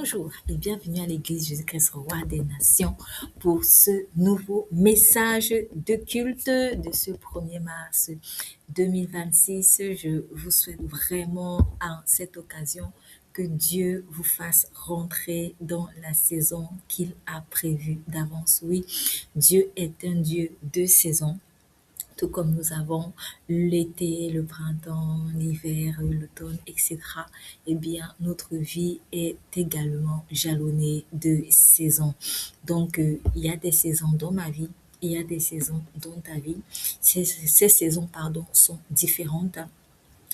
Bonjour et bienvenue à l'Église Jésus-Christ Roi des Nations pour ce nouveau message de culte de ce 1er mars 2026. Je vous souhaite vraiment à cette occasion que Dieu vous fasse rentrer dans la saison qu'il a prévue d'avance. Oui, Dieu est un Dieu de saison. Tout comme nous avons l'été, le printemps, l'hiver, l'automne, etc., eh bien, notre vie est également jalonnée de saisons. Donc, il y a des saisons dans ma vie, il y a des saisons dans ta vie. Ces saisons, sont différentes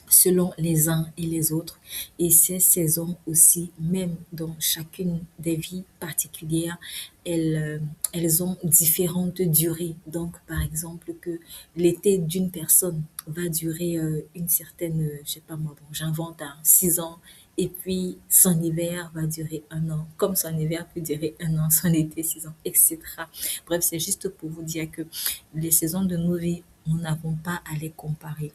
selon les uns et les autres. Et ces saisons aussi, même dans chacune des vies particulières, elles ont différentes durées. Donc, par exemple, que l'été d'une personne va durer une certaine, je sais pas moi, bon, j'invente, 6 ans, et puis son hiver va durer 1 an, comme son hiver peut durer 1 an, son été 6 ans, etc. Bref, c'est juste pour vous dire que les saisons de nos vies, nous n'avons pas à les comparer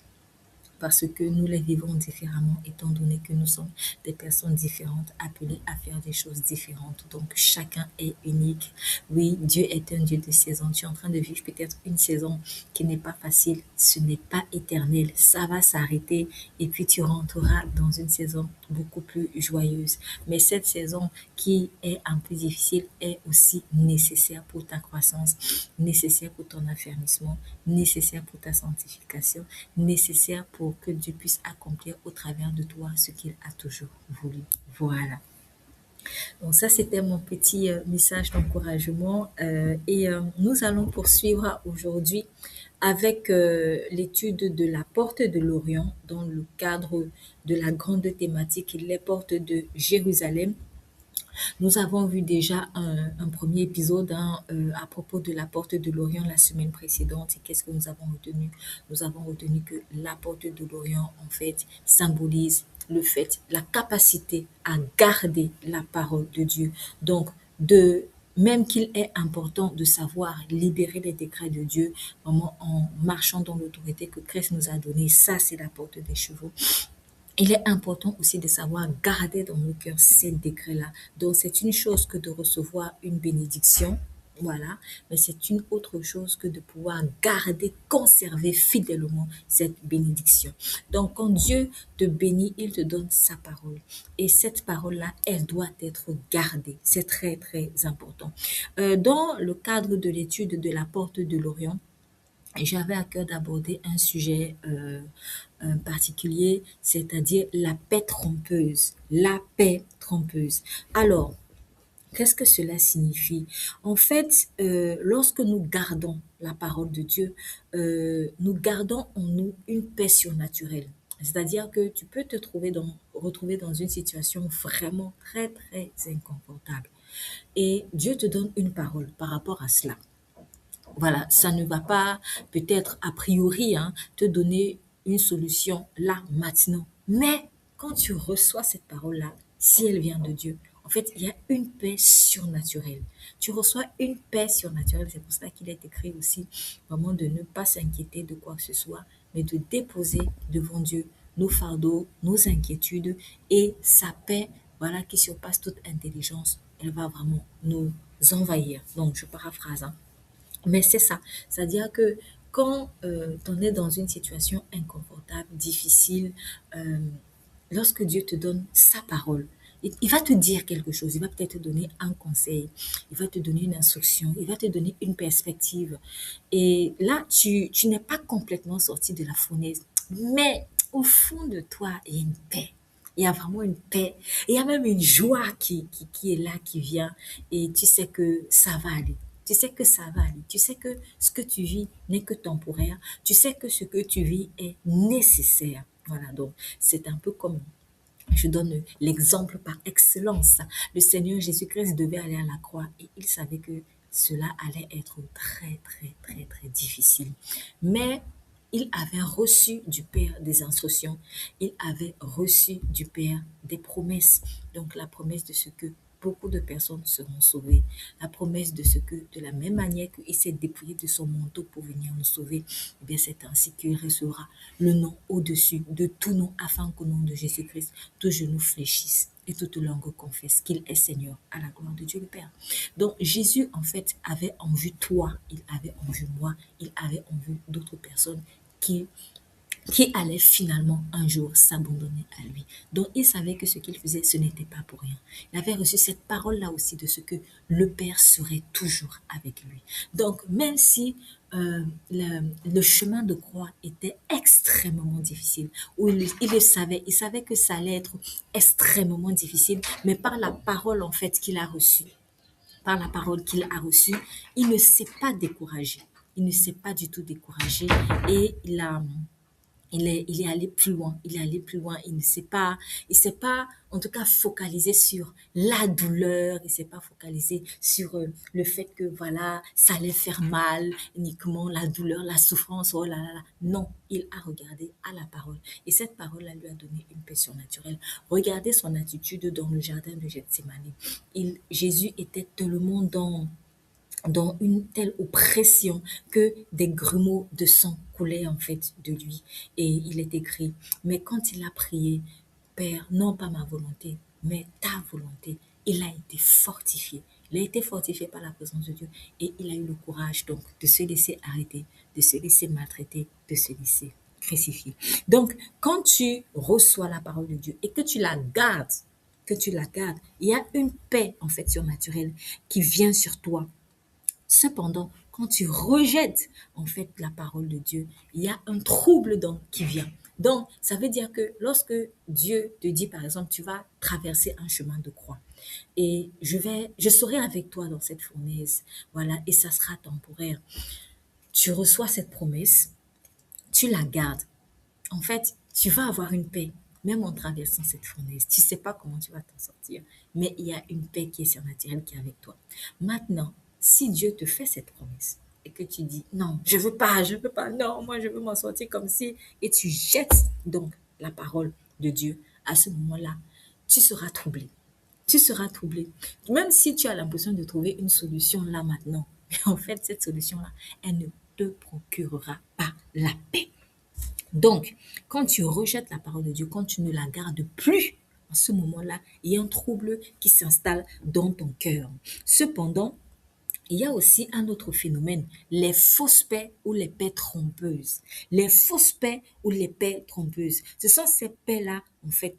parce que nous les vivons différemment, étant donné que nous sommes des personnes différentes, appelées à faire des choses différentes. Donc, chacun est unique. Oui, Dieu est un Dieu de saison. Tu es en train de vivre peut-être une saison qui n'est pas facile. Ce n'est pas éternel. Ça va s'arrêter et puis tu rentreras dans une saison beaucoup plus joyeuse. Mais cette saison qui est un peu difficile est aussi nécessaire pour ta croissance, nécessaire pour ton affermissement, nécessaire pour ta sanctification, nécessaire pour que Dieu puisse accomplir au travers de toi ce qu'il a toujours voulu. Voilà. Donc ça, c'était mon petit message d'encouragement. Nous allons poursuivre aujourd'hui avec l'étude de la porte de l'Orient dans le cadre de la grande thématique les portes de Jérusalem. Nous avons vu déjà un premier épisode à propos de la porte de l'Orient la semaine précédente. Et qu'est-ce que nous avons retenu? Nous avons retenu que la porte de l'Orient, en fait, symbolise le fait, la capacité à garder la parole de Dieu. Donc, même qu'il est important de savoir libérer les décrets de Dieu, vraiment en marchant dans l'autorité que Christ nous a donnée, ça c'est la porte des chevaux. Il est important aussi de savoir garder dans nos cœurs ces décrets-là. Donc, c'est une chose que de recevoir une bénédiction, voilà, mais c'est une autre chose que de pouvoir garder, conserver fidèlement cette bénédiction. Donc, quand Dieu te bénit, il te donne sa parole. Et cette parole-là, elle doit être gardée. C'est très, très important. Dans le cadre de l'étude de la porte de l'Orient, j'avais à cœur d'aborder un sujet particulier, c'est-à-dire la paix trompeuse. La paix trompeuse. Alors, qu'est-ce que cela signifie? En fait, lorsque nous gardons la parole de Dieu, nous gardons en nous une paix surnaturelle. C'est-à-dire que tu peux retrouver dans une situation vraiment très, très inconfortable. Et Dieu te donne une parole par rapport à cela. Voilà, ça ne va pas peut-être a priori te donner une solution là, maintenant. Mais quand tu reçois cette parole-là, si elle vient de Dieu, en fait, il y a une paix surnaturelle. Tu reçois une paix surnaturelle. C'est pour ça qu'il est écrit aussi vraiment de ne pas s'inquiéter de quoi que ce soit, mais de déposer devant Dieu nos fardeaux, nos inquiétudes et sa paix, voilà, qui surpasse toute intelligence. Elle va vraiment nous envahir. Donc, je paraphrase. Mais c'est ça. C'est-à-dire que quand on est dans une situation inconfortable, difficile, euh, lorsque Dieu te donne sa parole, il va te dire quelque chose, il va peut-être te donner un conseil, il va te donner une instruction, il va te donner une perspective. Et là, tu n'es pas complètement sorti de la fournaise, mais au fond de toi, il y a une paix. Il y a vraiment une paix. Il y a même une joie qui est là, qui vient. Et tu sais que ça va aller. Tu sais que ça va aller. Tu sais que ce que tu vis n'est que temporaire. Tu sais que ce que tu vis est nécessaire. Voilà, donc c'est un peu comme je donne l'exemple par excellence. Le Seigneur Jésus-Christ devait aller à la croix et il savait que cela allait être très, très, très, très difficile. Mais il avait reçu du Père des instructions. Il avait reçu du Père des promesses. Donc la promesse de ce que beaucoup de personnes seront sauvées. La promesse de ce que, de la même manière qu'il s'est dépouillé de son manteau pour venir nous sauver, eh bien c'est ainsi qu'il recevra le nom au-dessus de tout nom, afin qu'au nom de Jésus-Christ, tout genou fléchisse et toute langue confesse qu'il est Seigneur à la gloire de Dieu le Père. Donc Jésus, en fait, avait en vue toi, il avait en vue moi, il avait en vue d'autres personnes qui qui allait finalement un jour s'abandonner à lui. Donc il savait que ce qu'il faisait, ce n'était pas pour rien. Il avait reçu cette parole-là aussi de ce que le Père serait toujours avec lui. Donc même si le chemin de croix était extrêmement difficile, où il le savait, il savait que ça allait être extrêmement difficile, mais par la parole en fait qu'il a reçue, par la parole qu'il a reçue, il ne s'est pas découragé. Il ne s'est pas du tout découragé et il est allé plus loin, il est allé plus loin, il s'est pas, en tout cas, focalisé sur la douleur, il s'est pas focalisé sur le fait que, voilà, ça allait faire mal, uniquement la douleur, la souffrance, oh là là là. Non, il a regardé à la parole. Et cette parole-là lui a donné une paix surnaturelle. Regardez son attitude dans le jardin de Gethsémani. Jésus était tellement dans une telle oppression que des grumeaux de sang coulaient en fait de lui. Et il est écrit, mais quand il a prié, Père, non pas ma volonté, mais ta volonté, il a été fortifié. Il a été fortifié par la présence de Dieu et il a eu le courage donc de se laisser arrêter, de se laisser maltraiter, de se laisser crucifier. Donc, quand tu reçois la parole de Dieu et que tu la gardes, il y a une paix en fait surnaturelle qui vient sur toi. Cependant, quand tu rejettes en fait la parole de Dieu, il y a un trouble qui vient. Donc, ça veut dire que lorsque Dieu te dit, par exemple, tu vas traverser un chemin de croix et je serai avec toi dans cette fournaise, voilà, et ça sera temporaire. Tu reçois cette promesse, tu la gardes. En fait, tu vas avoir une paix, même en traversant cette fournaise. Tu ne sais pas comment tu vas t'en sortir, mais il y a une paix qui est surnaturelle qui est avec toi. Maintenant, si Dieu te fait cette promesse et que tu dis non, je veux pas, non, moi je veux m'en sortir comme si, et tu jettes donc la parole de Dieu, à ce moment-là, tu seras troublé. Tu seras troublé. Même si tu as l'impression de trouver une solution là maintenant, en fait, cette solution-là, elle ne te procurera pas la paix. Donc, quand tu rejettes la parole de Dieu, quand tu ne la gardes plus, à ce moment-là, il y a un trouble qui s'installe dans ton cœur. Cependant, il y a aussi un autre phénomène, les fausses paix ou les paix trompeuses. Les fausses paix ou les paix trompeuses. Ce sont ces paix-là, en fait,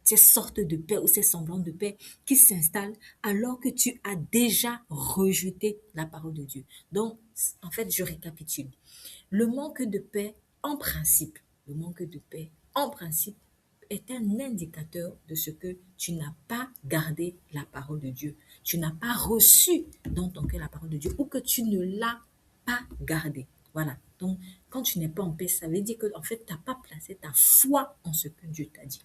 ces sortes de paix ou ces semblants de paix qui s'installent alors que tu as déjà rejeté la parole de Dieu. Donc, en fait, je récapitule. Le manque de paix, en principe, le manque de paix, en principe, est un indicateur de ce que tu n'as pas gardé la parole de Dieu. Tu n'as pas reçu dans ton cœur la parole de Dieu ou que tu ne l'as pas gardée. Voilà. Donc, quand tu n'es pas en paix, ça veut dire que en fait, tu n'as pas placé ta foi en ce que Dieu t'a dit.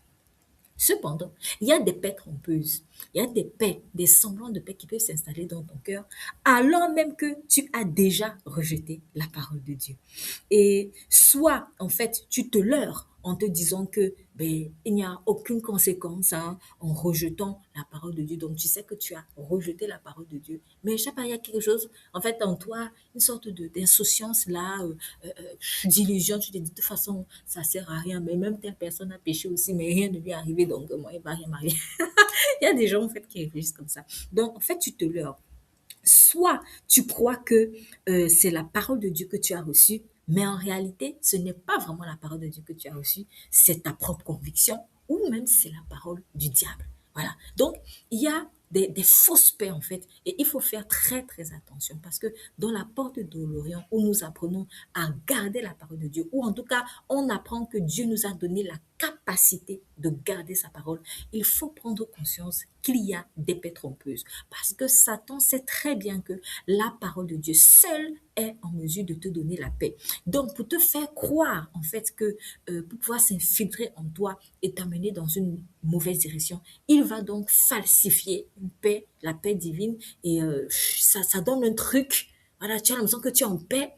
Cependant, il y a des paix trompeuses, il y a des paix, des semblants de paix qui peuvent s'installer dans ton cœur, alors même que tu as déjà rejeté la parole de Dieu. Et soit, en fait, tu te leurres en te disant que il n'y a aucune conséquence hein, en rejetant la parole de Dieu. Donc, tu sais que tu as rejeté la parole de Dieu. Mais je sais pas, il y a quelque chose, en fait, en toi, une sorte d'insouciance là, d'illusion. Tu te dis, de toute façon, ça sert à rien. Mais même telle personne a péché aussi, mais rien ne lui est arrivé. Donc, moi, il va rien m'arriver. Il y a des gens, en fait, qui réfléchissent comme ça. Donc, en fait, tu te leurres. Soit tu crois que c'est la parole de Dieu que tu as reçue, mais en réalité, ce n'est pas vraiment la parole de Dieu que tu as reçue, c'est ta propre conviction ou même c'est la parole du diable. Voilà. Donc, il y a des fausses paix en fait et il faut faire très très attention parce que dans la porte de l'Orient où nous apprenons à garder la parole de Dieu ou en tout cas on apprend que Dieu nous a donné la capacité de garder sa parole, il faut prendre conscience qu'il y a des paix trompeuses parce que Satan sait très bien que la parole de Dieu seule est en mesure de te donner la paix. Donc, pour te faire croire, en fait, que pour pouvoir s'infiltrer en toi et t'amener dans une mauvaise direction, il va donc falsifier une paix, la paix divine, et ça donne un truc. Voilà, tu as l'impression que tu es en paix,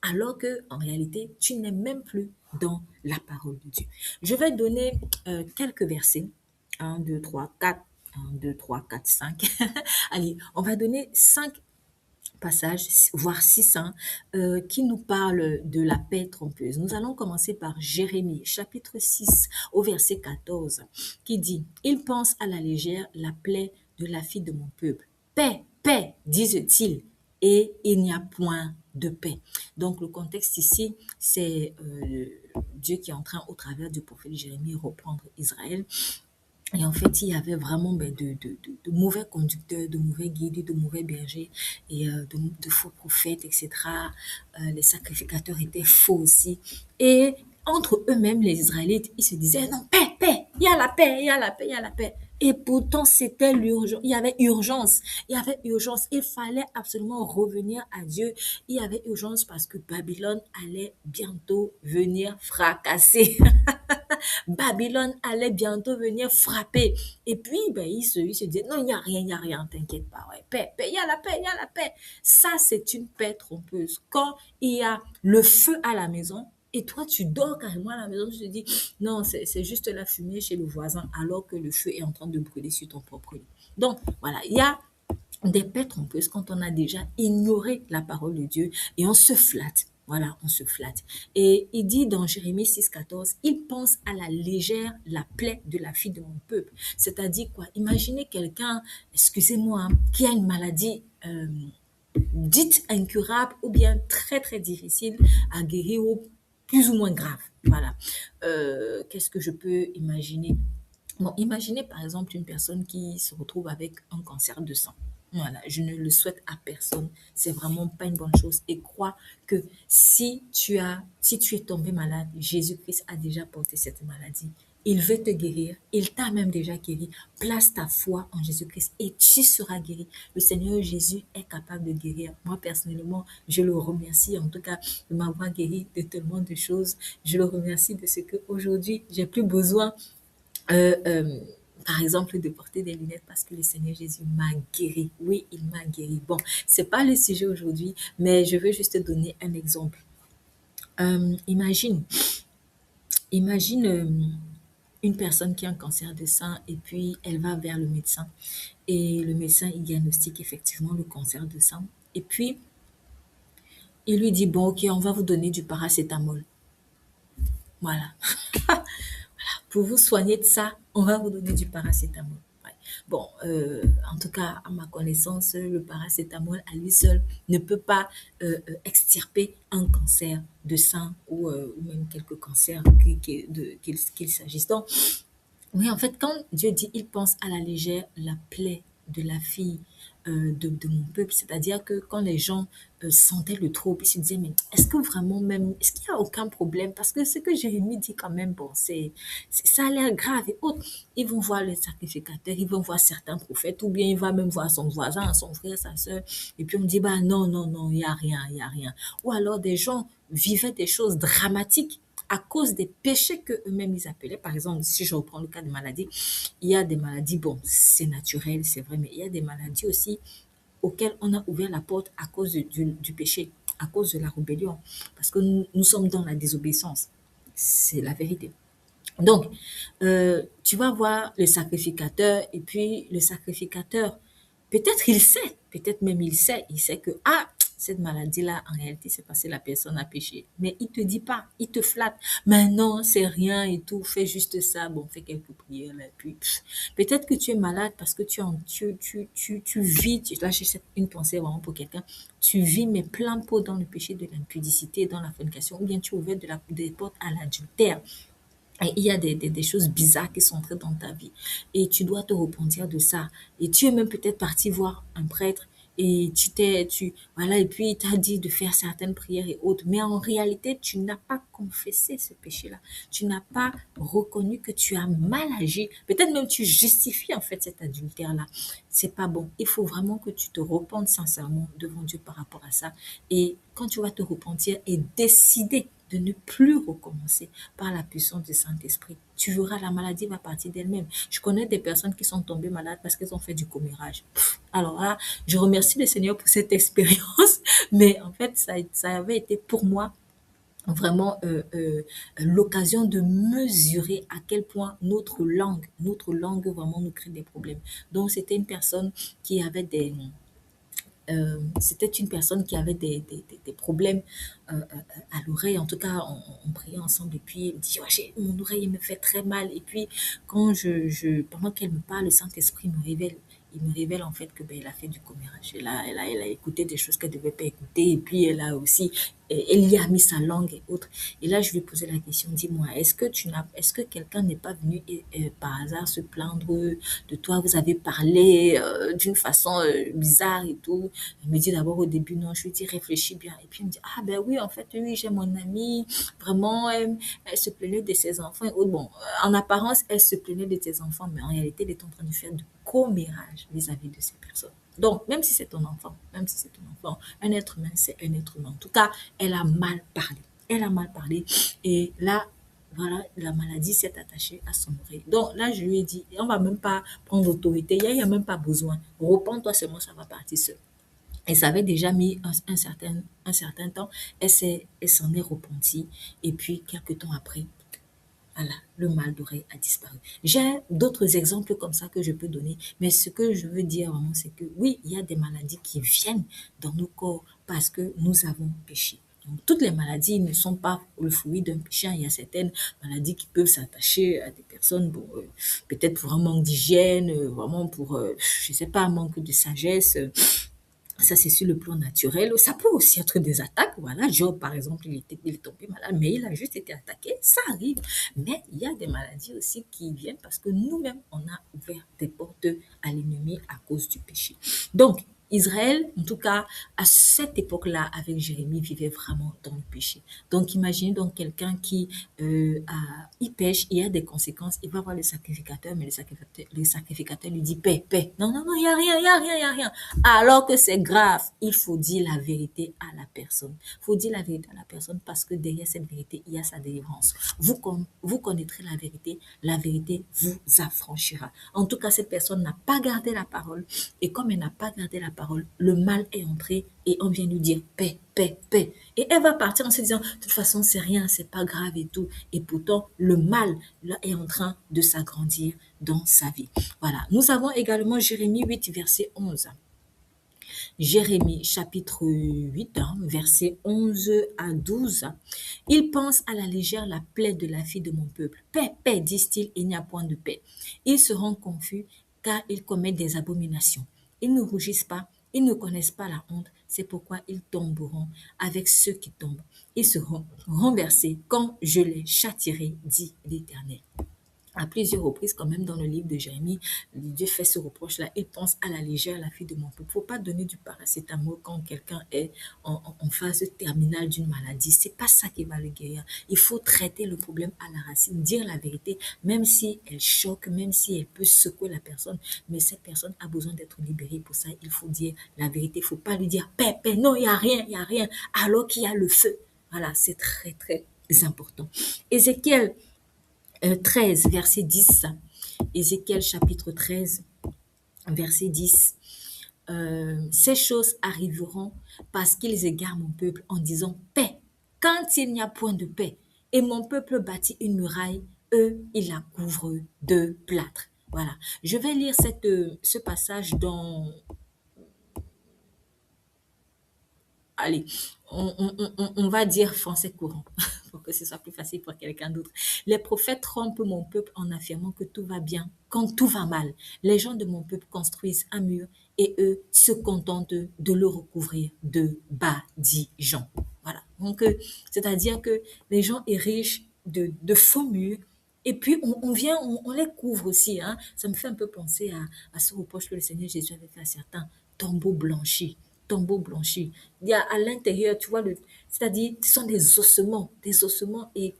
alors que en réalité, tu n'es même plus dans la parole de Dieu. Je vais donner quelques versets. Un, 2, 3, 4. 1, 2, 3, 4, 5. Allez, on va donner 5 passages, voire 6, hein, qui nous parlent de la paix trompeuse. Nous allons commencer par Jérémie, chapitre 6, au verset 14, qui dit, « Ils pensent à la légère la plaie de la fille de mon peuple. Paix, paix, disent-ils, et il n'y a point de paix. » Donc, le contexte ici, c'est Dieu qui est en train, au travers du prophète Jérémie, reprendre Israël. Et en fait, il y avait vraiment de mauvais conducteurs, de mauvais guides, de mauvais bergers et de faux prophètes, etc. Les sacrificateurs étaient faux aussi. Et entre eux-mêmes, les Israélites, ils se disaient, non, paix, paix, il y a la paix, il y a la paix, il y a la paix. Et pourtant, c'était l'urgence. Il y avait urgence. Il y avait urgence. Il fallait absolument revenir à Dieu. Il y avait urgence parce que Babylone allait bientôt venir fracasser. Babylone allait bientôt venir frapper. Et puis, ben, il se disait, non, il n'y a rien, t'inquiète pas. Ouais, paix, paix, il y a la paix, il y a la paix. Ça, c'est une paix trompeuse. Quand il y a le feu à la maison, et toi, tu dors carrément à la maison, tu te dis, non, c'est juste la fumée chez le voisin, alors que le feu est en train de brûler sur ton propre lit. Donc, voilà, il y a des paix trompeuses quand on a déjà ignoré la parole de Dieu et on se flatte. Voilà, on se flatte. Et il dit dans Jérémie 6,14, il pense à la légère la plaie de la fille de mon peuple. C'est-à-dire quoi? Imaginez quelqu'un, excusez-moi, hein, qui a une maladie dite incurable ou bien très très difficile à guérir ou plus ou moins grave. Voilà. Qu'est-ce que je peux imaginer? Bon, imaginez par exemple une personne qui se retrouve avec un cancer de sang. Voilà, je ne le souhaite à personne. C'est vraiment pas une bonne chose. Et crois que si tu es tombé malade, Jésus-Christ a déjà porté cette maladie. Il veut te guérir. Il t'a même déjà guéri. Place ta foi en Jésus-Christ et tu seras guéri. Le Seigneur Jésus est capable de guérir. Moi, personnellement, je le remercie en tout cas de m'avoir guéri de tellement de choses. Je le remercie de ce qu'aujourd'hui, j'ai plus besoin euh, euh, par exemple, de porter des lunettes parce que le Seigneur Jésus m'a guéri. Oui, il m'a guéri. Bon, c'est pas le sujet aujourd'hui, mais je veux juste te donner un exemple. Imagine, imagine une personne qui a un cancer de sein et puis elle va vers le médecin et le médecin il diagnostique effectivement le cancer de sein et puis il lui dit bon ok on va vous donner du paracétamol. Voilà. Pour vous soigner de ça, on va vous donner du paracétamol. Ouais. Bon, en tout cas, à ma connaissance, le paracétamol à lui seul ne peut pas extirper un cancer de sein ou même quelques cancers qu'il s'agisse. Donc, oui, en fait, quand Dieu dit il pense à la légère la plaie de la fille de mon peuple, c'est-à-dire que quand les gens sentaient le trouble, ils se disaient, mais est-ce que vraiment même, est-ce qu'il n'y a aucun problème? Parce que ce que Jérémie dit quand même, bon, ça a l'air grave et autres. Ils vont voir les sacrificateurs, ils vont voir certains prophètes, ou bien il va même voir son voisin, son frère, sa soeur, et puis on dit, bah non, non, non, il n'y a rien, il n'y a rien. Ou alors des gens vivaient des choses dramatiques à cause des péchés que eux-mêmes ils appelaient. Par exemple, si je reprends le cas de maladie, il y a des maladies, bon, c'est naturel, c'est vrai, mais il y a des maladies aussi auxquelles on a ouvert la porte à cause du péché, à cause de la rébellion, parce que nous sommes dans la désobéissance. C'est la vérité. Donc, tu vas voir le sacrificateur et puis le sacrificateur, peut-être il sait, peut-être même il sait que, ah, cette maladie-là, en réalité, c'est parce que la personne a péché. Mais il te dit pas, il te flatte. Mais non, c'est rien et tout, fais juste ça, bon, fais quelques prières, là, puis peut-être que tu es malade parce que tu vis, là, j'ai une pensée vraiment pour quelqu'un, tu vis mais plein pot dans le péché de l'impudicité, dans la fornication, ou bien tu ouvres des portes à l'adultère. Et il y a des choses bizarres qui sont entrées dans ta vie. Et tu dois te repentir de ça. Et tu es même peut-être parti voir un prêtre et voilà, et puis il t'a dit de faire certaines prières et autres. Mais en réalité, tu n'as pas confessé ce péché-là. Tu n'as pas reconnu que tu as mal agi. Peut-être même tu justifies en fait cet adultère-là. C'est pas bon. Il faut vraiment que tu te repentes sincèrement devant Dieu par rapport à ça. Et quand tu vas te repentir et décider de ne plus recommencer par la puissance du Saint-Esprit, tu verras, la maladie va partir d'elle-même. Je connais des personnes qui sont tombées malades parce qu'elles ont fait du commérage. Alors là, je remercie le Seigneur pour cette expérience, mais en fait, ça avait été pour moi vraiment l'occasion de mesurer à quel point notre langue vraiment nous crée des problèmes. Donc, c'était une personne qui avait c'était une personne qui avait des problèmes à l'oreille. En tout cas, on priait ensemble et puis elle me dit, ouais, mon oreille me fait très mal. Et puis, pendant qu'elle me parle, le Saint-Esprit me révèle. Il me révèle en fait que ben, elle a fait du commérage. Elle a écouté des choses qu'elle ne devait pas écouter. Et puis, elle a aussi, elle y a mis sa langue et autres. Et là, je lui ai posé la question, dis-moi, est-ce que quelqu'un n'est pas venu par hasard se plaindre de toi? Vous avez parlé d'une façon bizarre et tout. Elle me dit d'abord au début, non, je lui dis, réfléchis bien. Et puis, elle me dit, ah ben oui, en fait, oui, j'ai mon amie, vraiment, elle se plaignait de ses enfants. Et autres. Bon, en apparence, elle se plaignait de ses enfants, mais en réalité, elle est en train de faire du commérage vis-à-vis de ces personnes. Donc, même si c'est ton enfant, un être humain, c'est un être humain. En tout cas, elle a mal parlé. Elle a mal parlé. Et là, voilà, la maladie s'est attachée à son oreille. Donc là, je lui ai dit, on va même pas prendre l'autorité, il n'y a même pas besoin. Repends-toi seulement, ça va partir seul. Et ça avait déjà mis un certain temps. Elle s'en est repentie. Et puis, quelques temps après, voilà, le mal d'oreille a disparu. J'ai d'autres exemples comme ça que je peux donner, mais ce que je veux dire vraiment, c'est que oui, il y a des maladies qui viennent dans nos corps parce que nous avons péché. Donc, toutes les maladies ne sont pas le fruit d'un péché. Il y a certaines maladies qui peuvent s'attacher à des personnes, bon, peut-être pour un manque d'hygiène, vraiment pour, je sais pas, un manque de sagesse. Ça, c'est sur le plan naturel. Ça peut aussi être des attaques. Voilà, Job, par exemple, il est tombé malade, mais il a juste été attaqué. Ça arrive. Mais il y a des maladies aussi qui viennent parce que nous-mêmes, on a ouvert des portes à l'ennemi à cause du péché. Donc, Israël, en tout cas, à cette époque-là, avec Jérémie, vivait vraiment dans le péché. Donc, imaginez donc quelqu'un qui il pêche, il y a des conséquences, il va voir le sacrificateur, mais le sacrificateur lui dit paix, paix. Non, non, non, il n'y a rien, il n'y a rien, il n'y a rien. Alors que c'est grave, il faut dire la vérité à la personne. Il faut dire la vérité à la personne parce que derrière cette vérité, il y a sa délivrance. Vous connaîtrez la vérité vous affranchira. En tout cas, cette personne n'a pas gardé la parole et comme elle n'a pas gardé la parole, le mal est entré et on vient lui dire paix, paix, paix. Et elle va partir en se disant, de toute façon, c'est rien, c'est pas grave et tout. Et pourtant, le mal là, est en train de s'agrandir dans sa vie. Voilà. Nous avons également Jérémie 8, verset 11. Jérémie chapitre 8, verset 11 à 12. Ils pensent à la légère la plaie de la fille de mon peuple. Paix, paix, disent-ils, il n'y a point de paix. Ils seront confus car ils commettent des abominations. Ils ne rougissent pas, ils ne connaissent pas la honte. C'est pourquoi ils tomberont avec ceux qui tombent. Ils seront renversés quand je les châtierai, dit l'Éternel. À plusieurs reprises, quand même, dans le livre de Jérémie, Dieu fait ce reproche-là. Il pense à la légère, la fille de mon peuple. Il ne faut pas donner du paracétamol quand quelqu'un est en phase terminale d'une maladie. C'est pas ça qui va le guérir. Il faut traiter le problème à la racine, dire la vérité, même si elle choque, même si elle peut secouer la personne. Mais cette personne a besoin d'être libérée. Pour ça, il faut dire la vérité. Il ne faut pas lui dire, paix, paix, non, il n'y a rien, il n'y a rien, alors qu'il y a le feu. Voilà, c'est très, très important. Ézéchiel 13, verset 10. Ézéchiel chapitre 13, verset 10. Ces choses arriveront parce qu'ils égarent mon peuple en disant paix, quand il n'y a point de paix. Et mon peuple bâtit une muraille, eux, ils la couvrent de plâtre. Voilà. Je vais lire ce passage dans... Allez, on va dire français courant pour que ce soit plus facile pour quelqu'un d'autre. Les prophètes trompent mon peuple en affirmant que tout va bien quand tout va mal. Les gens de mon peuple construisent un mur et eux se contentent de le recouvrir de badigeons. Voilà. Donc, c'est-à-dire que les gens érigent de faux murs et puis on vient, on les couvre aussi. Hein. Ça me fait un peu penser à ce reproche que le Seigneur Jésus avait fait à certains tombeaux blanchis. Tombeau blanchi. Il y a à l'intérieur, tu vois, c'est-à-dire, ce sont des ossements et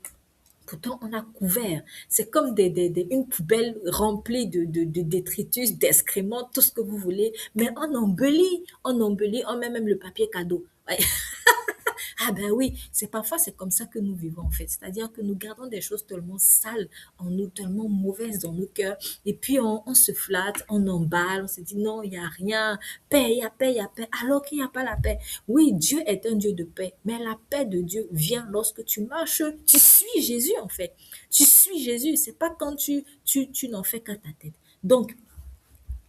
pourtant on a couvert. C'est comme une poubelle remplie de détritus, d'excréments, tout ce que vous voulez, mais on embellit, on met même le papier cadeau. Ouais. Ah ben oui, c'est comme ça que nous vivons en fait. C'est-à-dire que nous gardons des choses tellement sales en nous, tellement mauvaises dans nos cœurs. Et puis on se flatte, on emballe, on se dit non, il n'y a rien. Paix, il y a paix, il y a paix. Alors qu'il n'y a pas la paix. Oui, Dieu est un Dieu de paix. Mais la paix de Dieu vient lorsque tu marches, tu suis Jésus en fait. Tu suis Jésus. C'est pas quand tu n'en fais qu'à ta tête. Donc,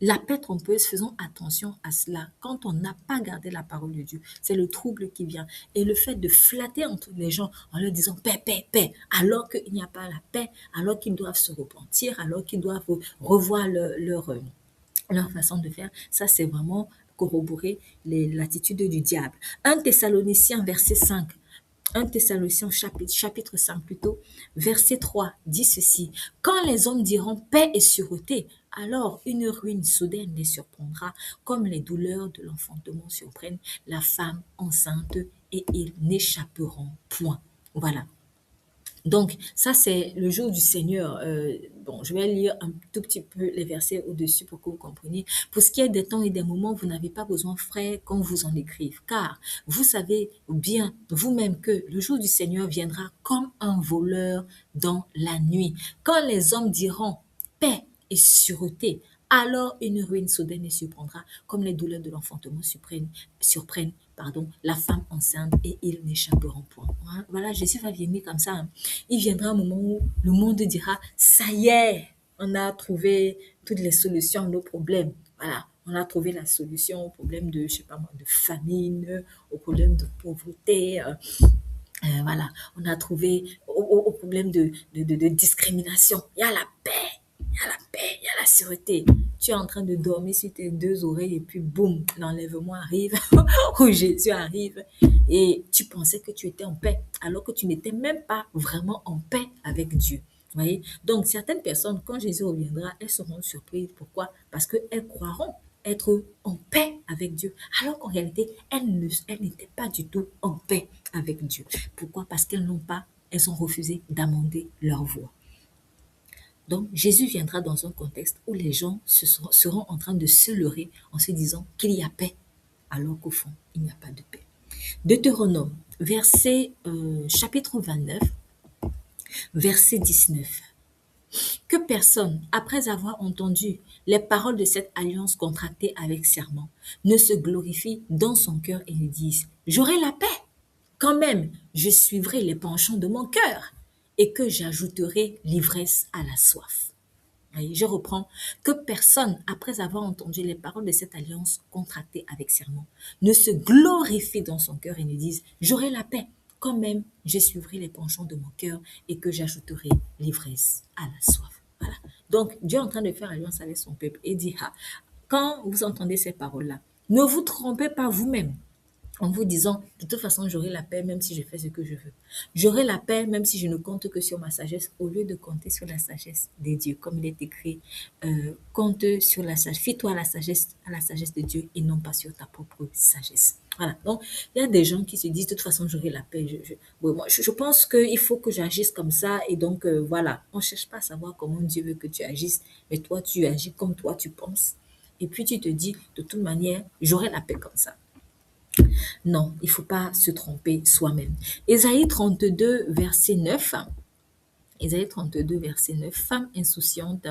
la paix trompeuse, faisons attention à cela. Quand on n'a pas gardé la parole de Dieu, c'est le trouble qui vient. Et le fait de flatter entre les gens en leur disant paix, paix, paix, alors qu'il n'y a pas la paix, alors qu'ils doivent se repentir, alors qu'ils doivent revoir leur façon de faire, ça c'est vraiment corroborer l'attitude du diable. 1 Thessaloniciens verset 5. 1 Thessaloniciens chapitre 5 plutôt, verset 3 dit ceci. Quand les hommes diront paix et sûreté, alors une ruine soudaine les surprendra, comme les douleurs de l'enfantement surprennent la femme enceinte et ils n'échapperont point. Voilà. Donc, ça, c'est le jour du Seigneur. Bon, je vais lire un tout petit peu les versets au-dessus pour que vous compreniez. Pour ce qui est des temps et des moments, vous n'avez pas besoin, frère, qu'on vous en écrive. Car vous savez bien vous-même que le jour du Seigneur viendra comme un voleur dans la nuit. Quand les hommes diront paix et sûreté, alors une ruine soudaine les surprendra, comme les douleurs de l'enfantement surprennent la femme enceinte et ils n'échapperont point. Voilà, Jésus va venir comme ça. Il viendra un moment où le monde dira, ça y est, on a trouvé toutes les solutions à nos problèmes. Voilà, on a trouvé la solution au problème de, je sais pas moi, de famine, au problème de pauvreté, voilà, on a trouvé au problème de discrimination. Il y a la paix, il y a la paix, il y a la sûreté. Tu es en train de dormir sur tes deux oreilles et puis boum, l'enlèvement arrive, ou Jésus arrive et tu pensais que tu étais en paix alors que tu n'étais même pas vraiment en paix avec Dieu. Vous voyez? Donc, certaines personnes, quand Jésus reviendra, elles seront surprises. Pourquoi? Parce qu'elles croiront être en paix avec Dieu, alors qu'en réalité, elles n'étaient pas du tout en paix avec Dieu. Pourquoi? Parce elles ont refusé d'amender leur voix. Donc, Jésus viendra dans un contexte où les gens seront en train de se leurrer en se disant qu'il y a paix, alors qu'au fond, il n'y a pas de paix. Deutéronome, chapitre 29, verset 19. Que personne, après avoir entendu les paroles de cette alliance contractée avec serment, ne se glorifie dans son cœur et ne dise « J'aurai la paix, quand même je suivrai les penchants de mon cœur et que j'ajouterai l'ivresse à la soif. » Je reprends. Que personne, après avoir entendu les paroles de cette alliance contractée avec serment, ne se glorifie dans son cœur et ne dise « J'aurai la paix, quand même je suivrai les penchants de mon cœur et que j'ajouterai l'ivresse à la soif. » Voilà. Donc, Dieu est en train de faire alliance avec son peuple et dit, ah, quand vous entendez ces paroles-là, ne vous trompez pas vous-même en vous disant, de toute façon, j'aurai la paix même si je fais ce que je veux. J'aurai la paix même si je ne compte que sur ma sagesse, au lieu de compter sur la sagesse des dieux, comme il est écrit, compte sur la sagesse, fie-toi à la sagesse de Dieu et non pas sur ta propre sagesse. Voilà. Donc, il y a des gens qui se disent, de toute façon, j'aurai la paix. Moi, je pense qu'il faut que j'agisse comme ça. Et donc, voilà. On ne cherche pas à savoir comment Dieu veut que tu agisses. Mais toi, tu agis comme toi, tu penses. Et puis, tu te dis, de toute manière, j'aurai la paix comme ça. Non, il ne faut pas se tromper soi-même. Ésaïe 32, verset 9. Ésaïe 32, verset 9. Femme insouciante,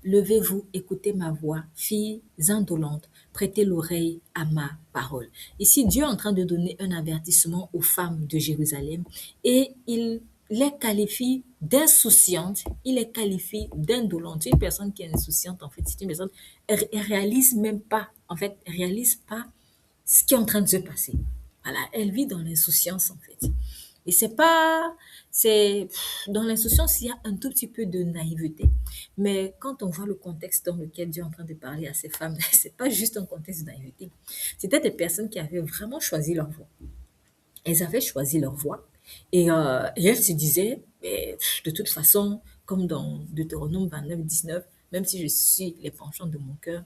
levez-vous, écoutez ma voix. Filles indolentes, prêtez l'oreille à ma parole. Ici, Dieu est en train de donner un avertissement aux femmes de Jérusalem et il les qualifie d'insouciantes, il les qualifie d'indolentes. Une personne qui est insouciante, en fait, c'est une personne, elle réalise même pas, en fait, elle réalise pas ce qui est en train de se passer. Voilà, elle vit dans l'insouciance en fait. Et dans l'insouciance, il y a un tout petit peu de naïveté. Mais quand on voit le contexte dans lequel Dieu est en train de parler à ces femmes, c'est pas juste un contexte de naïveté. C'était des personnes qui avaient vraiment choisi leur voie. Elles avaient choisi leur voie et elles se disaient, mais, de toute façon, comme dans Deutéronome 29, 19, même si je suis les penchants de mon cœur,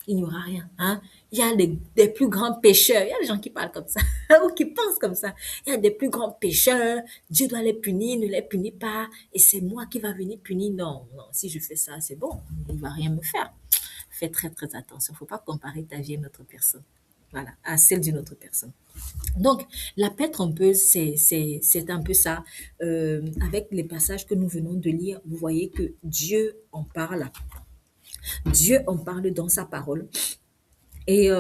il n'y aura rien. Hein? Il y a des plus grands pécheurs. Il y a des gens qui parlent comme ça ou qui pensent comme ça. Il y a des plus grands pécheurs. Dieu doit les punir, ne les punit pas. Et c'est moi qui va venir punir. Non, non, si je fais ça, c'est bon. Il ne va rien me faire. Fais très, très attention. Il ne faut pas comparer ta vie à une autre personne. Voilà, à celle d'une autre personne. Donc, la paix trompeuse, c'est un peu ça. Avec les passages que nous venons de lire, vous voyez que Dieu en parle. Dieu en parle dans sa parole. Et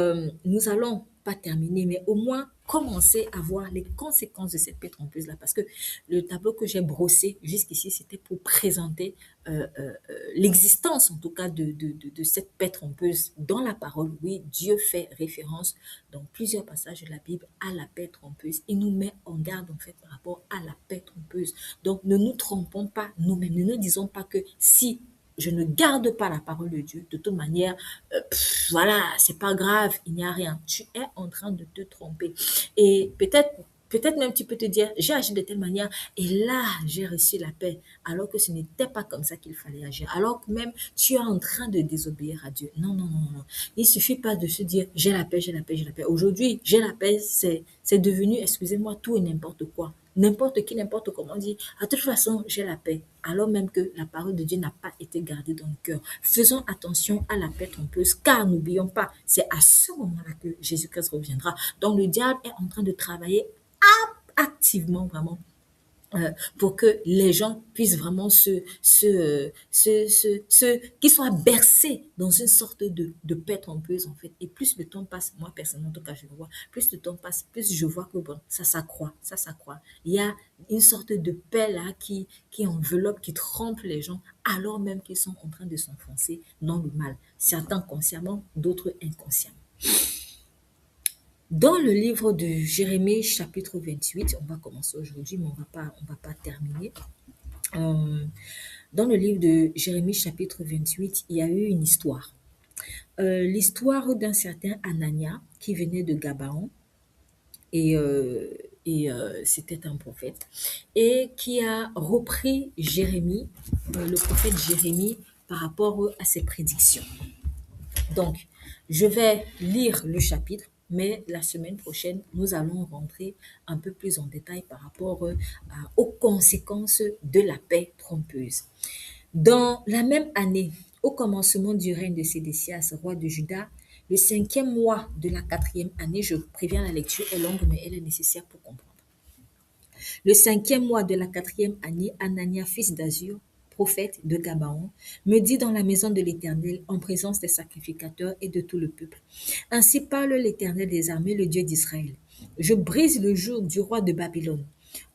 nous allons pas terminer, mais au moins commencer à voir les conséquences de cette paix trompeuse-là. Parce que le tableau que j'ai brossé jusqu'ici, c'était pour présenter l'existence, en tout cas, de cette paix trompeuse dans la parole. Oui, Dieu fait référence dans plusieurs passages de la Bible à la paix trompeuse. Il nous met en garde, en fait, par rapport à la paix trompeuse. Donc, ne nous trompons pas nous-mêmes. Ne nous disons pas que si je ne garde pas la parole de Dieu, de toute manière, voilà, c'est pas grave, il n'y a rien. Tu es en train de te tromper. Et peut-être même tu peux te dire, j'ai agi de telle manière et là, j'ai reçu la paix, alors que ce n'était pas comme ça qu'il fallait agir. Alors que même tu es en train de désobéir à Dieu. Non, non, non, non. Il suffit pas de se dire, j'ai la paix, j'ai la paix, j'ai la paix. Aujourd'hui, j'ai la paix, c'est devenu, excusez-moi, tout et n'importe quoi. N'importe qui, n'importe comment dit, à toute façon, j'ai la paix. Alors même que la parole de Dieu n'a pas été gardée dans le cœur. Faisons attention à la paix trompeuse, car n'oublions pas, c'est à ce moment-là que Jésus-Christ reviendra. Donc le diable est en train de travailler activement, vraiment, pour que les gens puissent vraiment qu'ils soient bercés dans une sorte de paix trompeuse, en fait. Et plus le temps passe, moi personnellement, en tout cas, je le vois, plus le temps passe, plus je vois que bon, ça s'accroît, ça s'accroît. Il y a une sorte de paix là qui enveloppe, qui trompe les gens, alors même qu'ils sont en train de s'enfoncer dans le mal. Certains consciemment, d'autres inconsciemment. Dans le livre de Jérémie, chapitre 28, on va commencer aujourd'hui, mais on va pas terminer. Euh, Dans le livre de Jérémie, chapitre 28, il y a eu une histoire. L'histoire d'un certain Anania qui venait de Gabaon et, c'était un prophète et qui a repris Jérémie, le prophète Jérémie, par rapport à ses prédictions. Donc, je vais lire le chapitre, mais la semaine prochaine, nous allons rentrer un peu plus en détail par rapport aux conséquences de la paix trompeuse. Dans la même année, au commencement du règne de Sédécias, roi de Juda, le 5e mois de la 4e année, je préviens, la lecture est longue, mais elle est nécessaire pour comprendre. Le 5e mois de la 4e année, Anania, fils d'Azur, prophète de Gabaon, me dit dans la maison de l'Éternel, en présence des sacrificateurs et de tout le peuple. Ainsi parle l'Éternel des armées, le Dieu d'Israël. Je brise le joug du roi de Babylone.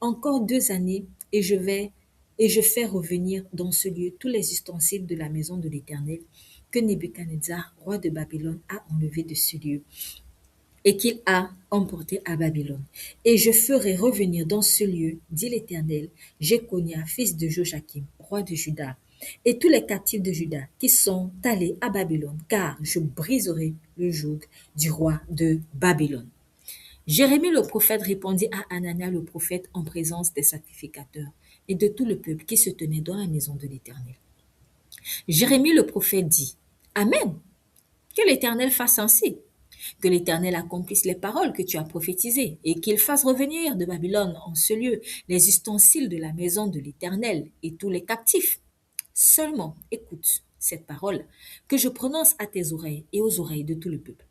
Encore 2 années, et je fais revenir dans ce lieu tous les ustensiles de la maison de l'Éternel que Nebuchadnezzar, roi de Babylone, a enlevés de ce lieu et qu'il a emporté à Babylone. Et je ferai revenir dans ce lieu, dit l'Éternel, Jéconia, fils de Joachim, roi de Juda, et tous les captifs de Juda qui sont allés à Babylone, car je briserai le joug du roi de Babylone. Jérémie le prophète répondit à Anania le prophète en présence des sacrificateurs et de tout le peuple qui se tenait dans la maison de l'Éternel. Jérémie le prophète dit, Amen, que l'Éternel fasse ainsi. Que l'Éternel accomplisse les paroles que tu as prophétisées et qu'il fasse revenir de Babylone en ce lieu les ustensiles de la maison de l'Éternel et tous les captifs. Seulement écoute cette parole que je prononce à tes oreilles et aux oreilles de tout le peuple.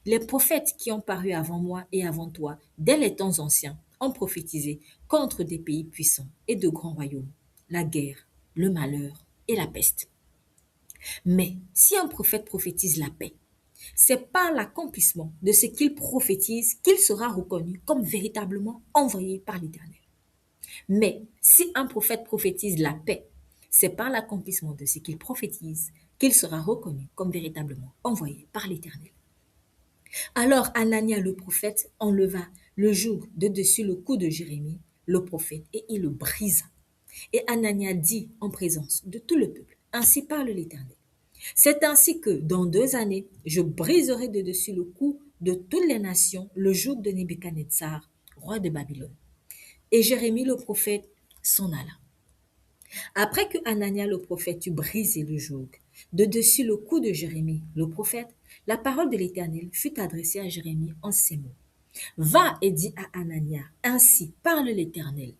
Les prophètes qui ont paru avant moi et avant toi, dès les temps anciens, ont prophétisé contre des pays puissants et de grands royaumes, la guerre, le malheur et la peste. Mais si un prophète prophétise la paix, c'est par l'accomplissement de ce qu'il prophétise qu'il sera reconnu comme véritablement envoyé par l'Éternel. Mais si un prophète prophétise la paix, c'est par l'accomplissement de ce qu'il prophétise qu'il sera reconnu comme véritablement envoyé par l'Éternel. Alors Anania le prophète enleva le joug de dessus le cou de Jérémie, le prophète, et il le brisa. Et Anania dit en présence de tout le peuple, ainsi parle l'Éternel. C'est ainsi que, dans 2 années, je briserai de dessus le cou de toutes les nations le joug de Nebuchadnezzar, roi de Babylone. Et Jérémie le prophète s'en alla. Après que Anania le prophète eut brisé le joug de dessus le cou de Jérémie le prophète, la parole de l'Éternel fut adressée à Jérémie en ces mots. Va et dis à Anania, ainsi parle l'Éternel.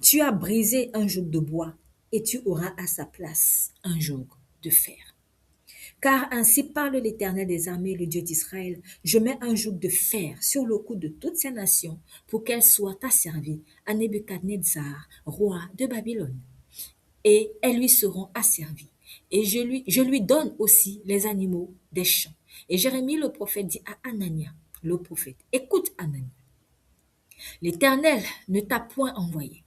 Tu as brisé un joug de bois et tu auras à sa place un joug de fer. Car ainsi parle l'Éternel des armées, le Dieu d'Israël, je mets un joug de fer sur le cou de toutes ces nations pour qu'elles soient asservies à Nebuchadnezzar, roi de Babylone. Et elles lui seront asservies. Et je lui donne aussi les animaux des champs. Et Jérémie le prophète dit à Anania, le prophète, écoute Anania, L'Éternel ne t'a point envoyé.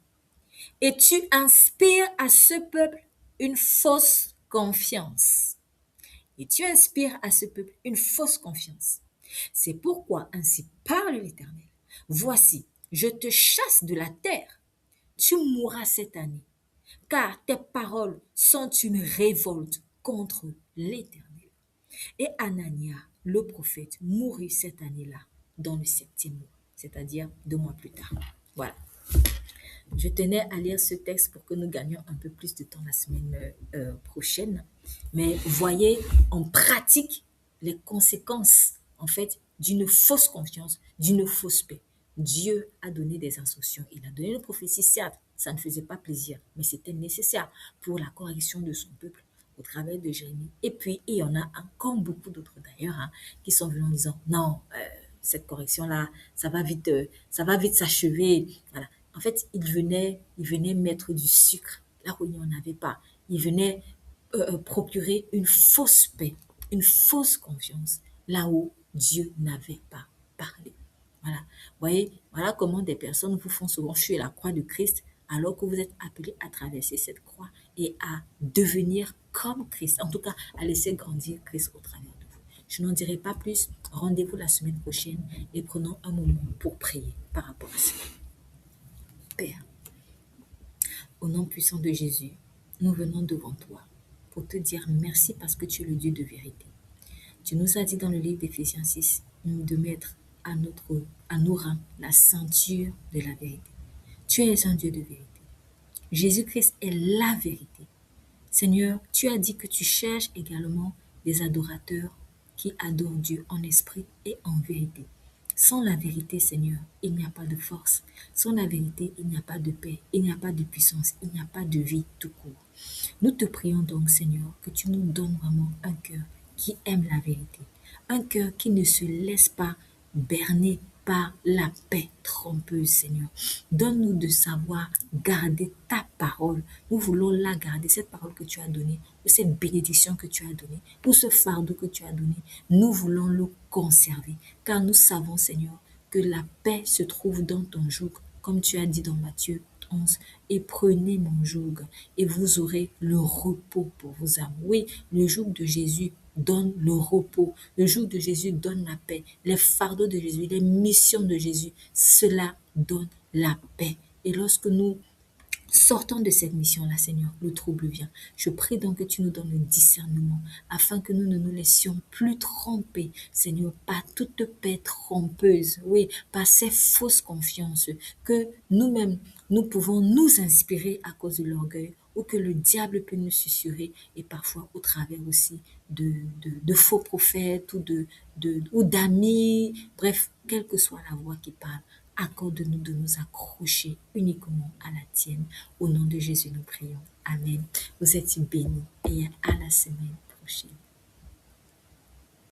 Et tu inspires à ce peuple une fausse confiance. Et tu inspires à ce peuple une fausse confiance. C'est pourquoi ainsi parle l'Éternel. Voici, je te chasse de la terre. Tu mourras cette année, car tes paroles sont une révolte contre l'Éternel. Et Anania, le prophète, mourut cette année-là, dans le 7e mois, c'est-à-dire 2 mois plus tard. Voilà. Je tenais à lire ce texte pour que nous gagnions un peu plus de temps la semaine prochaine. Mais voyez en pratique les conséquences, en fait, d'une fausse confiance, d'une fausse paix. Dieu a donné des instructions. Il a donné une prophétie, certes, ça ne faisait pas plaisir, mais c'était nécessaire pour la correction de son peuple au travers de Jérémie. Et puis, il y en a encore beaucoup d'autres d'ailleurs qui sont venus en disant, non, cette correction-là, ça va vite s'achever. Voilà. En fait, il venait mettre du sucre là où il n'y en avait pas. Il venait procurer une fausse paix, une fausse confiance là où Dieu n'avait pas parlé. Voilà. Vous voyez, voilà comment des personnes vous font souvent fuir la croix de Christ alors que vous êtes appelés à traverser cette croix et à devenir comme Christ. En tout cas, à laisser grandir Christ au travers de vous. Je n'en dirai pas plus. Rendez-vous la semaine prochaine et prenons un moment pour prier par rapport à ça. Père, au nom puissant de Jésus, nous venons devant toi pour te dire merci parce que tu es le Dieu de vérité. Tu nous as dit dans le livre d'Éphésiens 6 de mettre à nos reins la ceinture de la vérité. Tu es un Dieu de vérité. Jésus-Christ est la vérité. Seigneur, tu as dit que tu cherches également des adorateurs qui adorent Dieu en esprit et en vérité. Sans la vérité, Seigneur, il n'y a pas de force. Sans la vérité, il n'y a pas de paix, il n'y a pas de puissance, il n'y a pas de vie tout court. Nous te prions donc, Seigneur, que tu nous donnes vraiment un cœur qui aime la vérité, un cœur qui ne se laisse pas berner par la paix trompeuse, Seigneur. Donne-nous de savoir garder ta parole. Nous voulons la garder, cette parole que tu as donnée, ou cette bénédiction que tu as donnée, ou ce fardeau que tu as donné. Nous voulons le conserver, car nous savons, Seigneur, que la paix se trouve dans ton joug, comme tu as dit dans Matthieu 11. Et prenez mon joug, et vous aurez le repos pour vos âmes. Oui, le joug de Jésus donne le repos. Le joug de Jésus donne la paix. Les fardeaux de Jésus, les missions de Jésus, cela donne la paix. Et lorsque nous sortons de cette mission-là, Seigneur, le trouble vient. Je prie donc que tu nous donnes le discernement afin que nous ne nous laissions plus tromper, Seigneur, par toute paix trompeuse, oui, par ces fausses confiances que nous-mêmes, nous pouvons nous inspirer à cause de l'orgueil ou que le diable peut nous susurrer et parfois au travers aussi de faux prophètes ou d'amis, bref, quelle que soit la voix qui parle. Accorde-nous de nous accrocher uniquement à la tienne. Au nom de Jésus, nous prions. Amen. Vous êtes bénis et à la semaine prochaine.